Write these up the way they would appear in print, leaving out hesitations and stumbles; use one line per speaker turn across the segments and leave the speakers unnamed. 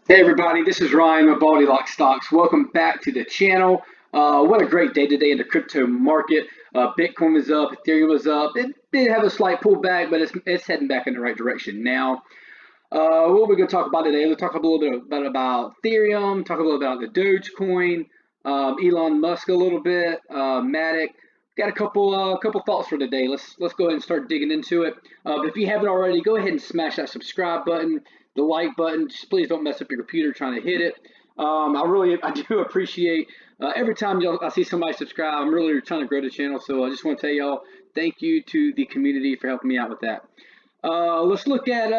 Hey everybody, this is Ryan with BaldyLocks Stocks. Welcome back to the channel. What a great day today in the crypto market. Bitcoin was up, Ethereum was up. It did have a slight pullback, but it's heading back in the right direction now. What we're going to talk about today, we'll talk a little bit about Ethereum, talk a little about the Dogecoin, Elon Musk a little bit, MATIC. Got a couple thoughts for today. Let's go ahead and start digging into it. If you haven't already, go ahead and smash that subscribe button, the like button. Just please don't mess up your computer trying to hit it. I do appreciate every time I see somebody subscribe. I'm really trying to grow the channel, so I just want to tell y'all thank you to the community for helping me out with that. Let's look at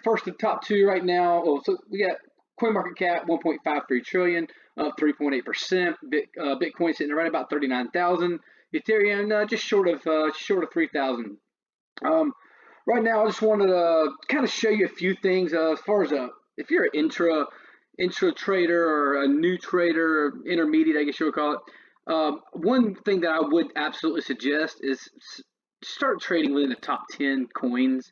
first the top two right now. Oh, so we got coin market cap 1.53 trillion, up 3.8%. Bitcoin sitting right about 39,000. Ethereum just short of 3,000. Um, right now, I just wanted to kind of show you a few things as far as if you're an intra trader or a new trader, or intermediate, I guess you would call it. One thing that I would absolutely suggest is start trading within the top 10 coins.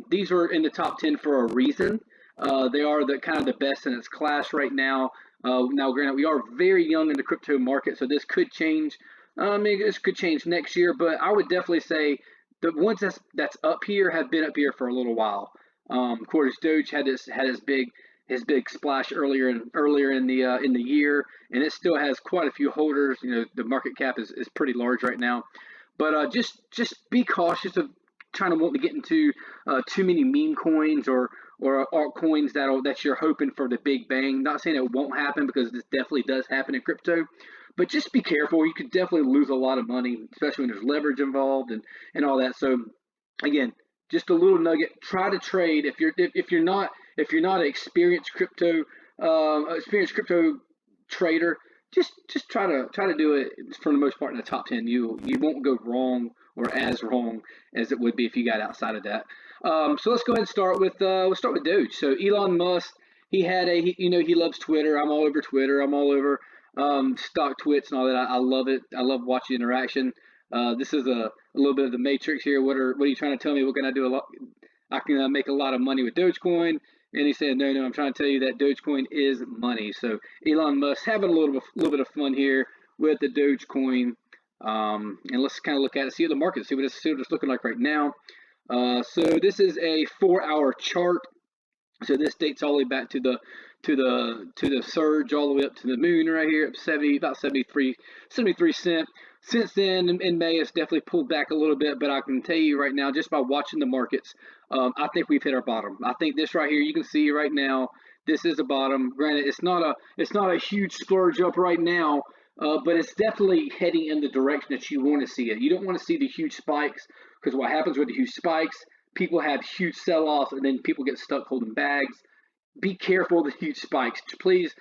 These are in the top 10 for a reason. They are the kind of the best in its class right now. Now, granted, we are very young in the crypto market, so this could change. Maybe this could change next year, but I would definitely say the ones that's up here have been up here for a little while. Of course, Doge had his big splash earlier in the year, and it still has quite a few holders. You know, the market cap is pretty large right now. But just be cautious of trying to want to get into too many meme coins or altcoins that you're hoping for the big bang. Not saying it won't happen, because this definitely does happen in crypto, but just be careful. You could definitely lose a lot of money, especially when there's leverage involved and all that. So again, just a little nugget. Try to trade if you're not an experienced crypto trader. Just try to do it for the most part in the top 10. You won't go wrong, or as wrong as it would be if you got outside of that. So let's go ahead and start with Doge. So Elon Musk, he loves Twitter. I'm all over Twitter. I'm all over stock twits and all that. I love it. I love watching interaction. This is a little bit of the matrix here. What are you trying to tell me? What can I do? I can make a lot of money with Dogecoin. And he said, no, I'm trying to tell you that Dogecoin is money. So Elon Musk having a little bit of fun here with the Dogecoin. And let's kind of look at it, see the market, see what it's looking like right now. So this is a 4-hour chart. So this dates all the way back to the surge, all the way up to the moon right here, about 73 cent. Since then, in May, it's definitely pulled back a little bit, but I can tell you right now, just by watching the markets, I think we've hit our bottom. I think this right here, you can see right now, this is a bottom. Granted, it's not a huge splurge up right now, but it's definitely heading in the direction that you want to see it. You don't want to see the huge spikes, because what happens with the huge spikes, people have huge sell-offs, and then people get stuck holding bags. Be careful of the huge spikes. Please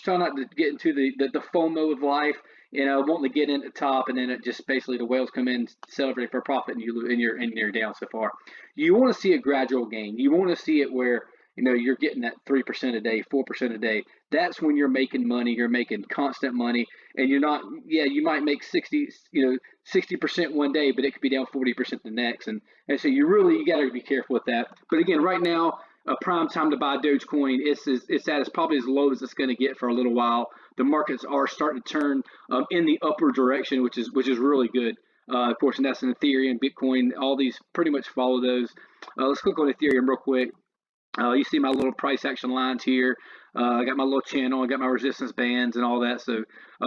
try not to get into the FOMO of life. Wanting to get in at the top, and then it just basically the whales come in, celebrate for profit, and you're down so far. You want to see a gradual gain. You want to see it where you're getting that 3% a day, 4% a day. That's when you're making money. You're making constant money, and you're not. Yeah, you might make 60% one day, but it could be down 40% the next, and so you got to be careful with that. But again, right now, a prime time to buy Dogecoin. It's probably as low as it's going to get for a little while. The markets are starting to turn in the upward direction, which is really good. Of course, and that's in Ethereum, Bitcoin. All these pretty much follow those. Let's click on Ethereum real quick. You see my little price action lines here. I got my little channel. I got my resistance bands and all that. So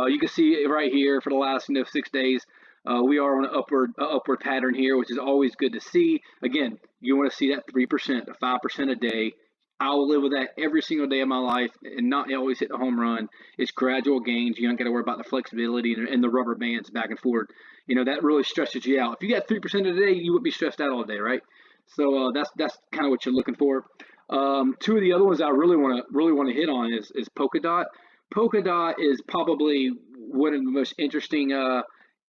you can see it right here for the last 6 days. We are on an upward pattern here, which is always good to see. Again, you want to see that 3% to 5% a day. I will live with that every single day of my life and not always hit the home run. It's gradual gains. You don't got to worry about the flexibility and the rubber bands back and forth. That really stresses you out. If you got 3% a day, you wouldn't be stressed out all day, right? So that's kind of what you're looking for. Two of the other ones I really want to hit on is Polkadot. Polkadot is probably one of the most interesting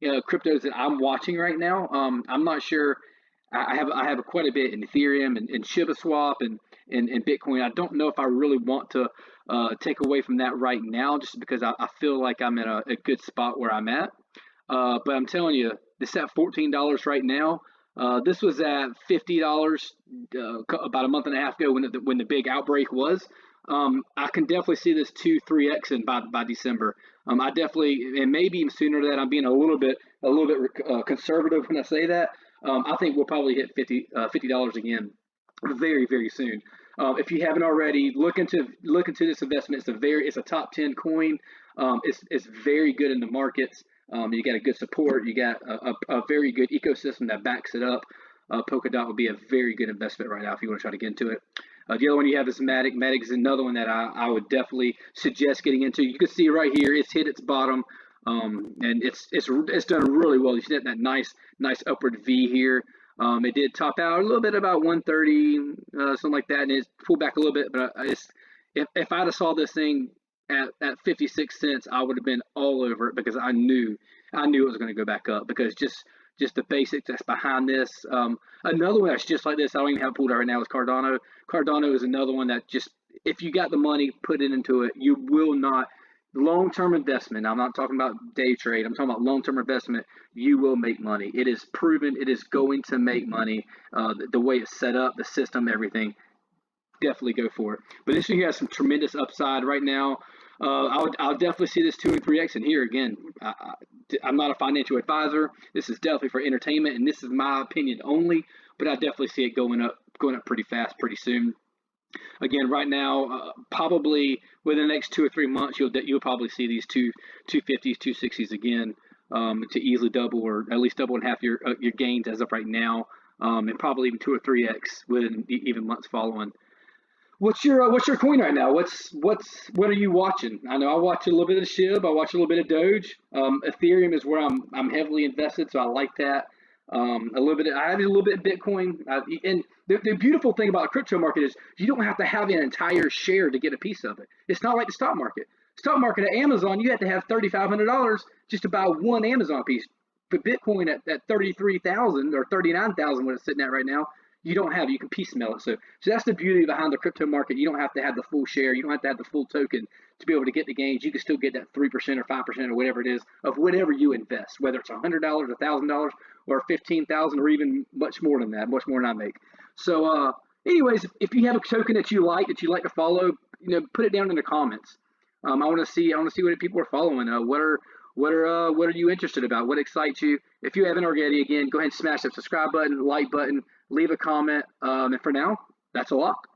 cryptos that I'm watching right now. I'm not sure. I have quite a bit in Ethereum and Shiba Swap and Bitcoin. I don't know if I really want to take away from that right now, just because I feel like I'm in a good spot where I'm at. But I'm telling you, this at $14 right now. This was at $50 about a month and a half ago when the big outbreak was. I can definitely see this 2-3x and by December. I definitely, and maybe even sooner than that. I'm being a little bit conservative when I say that. I think we'll probably hit $50 again very, very soon. If you haven't already, look into this investment. It's a top 10 coin. It's very good in the markets. You got a good support. You got a very good ecosystem that backs it up. Polkadot would be a very good investment right now if you want to try to get into it. The other one you have is MATIC. MATIC is another one that I would definitely suggest getting into. You can see right here, it's hit its bottom, and it's done really well. You see that nice upward V here. It did top out a little bit about 130, something like that, and it's pulled back a little bit. But if I'd have saw this thing at 56 cents, I would have been all over it because I knew it was going to go back up because just the basics that's behind this. Another one that's just like this, I don't even have it pulled out right now, is Cardano. Cardano is another one that just, if you got the money, put it into it. You will not, long-term investment, I'm not talking about day trade, I'm talking about long-term investment, you will make money. It is proven, it is going to make money. The way it's set up, the system, everything, definitely go for it. But this one has some tremendous upside right now. I'll definitely see this 2 and 3x in here again. I'm not a financial advisor. This is definitely for entertainment, and this is my opinion only. But I definitely see it going up pretty fast, pretty soon. Again, right now, probably within the next 2 or 3 months, you'll probably see these 250s, 260s again, to easily double or at least double and half your gains as of right now, and probably even 2 or 3x within even months following. What's your coin right now? What are you watching? I know I watch a little bit of SHIB. I watch a little bit of Doge. Ethereum is where I'm heavily invested, so I like that. A little bit. I have a little bit of Bitcoin. And the beautiful thing about the crypto market is you don't have to have an entire share to get a piece of it. It's not like the stock market. Stock market at Amazon, you have to have $3,500 just to buy one Amazon piece. But Bitcoin at 33,000 or 39,000, what it's sitting at right now, you don't have. You can piecemeal it. So that's the beauty behind the crypto market. You don't have to have the full share. You don't have to have the full token to be able to get the gains. You can still get that 3% or 5% or whatever it is of whatever you invest, whether it's $100, $1,000, or 15,000, or even much more than that, much more than I make. So, anyways, if you have a token that you like to follow, put it down in the comments. I want to see what people are following. What are you interested about? What excites you? If you haven't already, again, go ahead and smash that subscribe button, like button, leave a comment. And for now, that's a lock.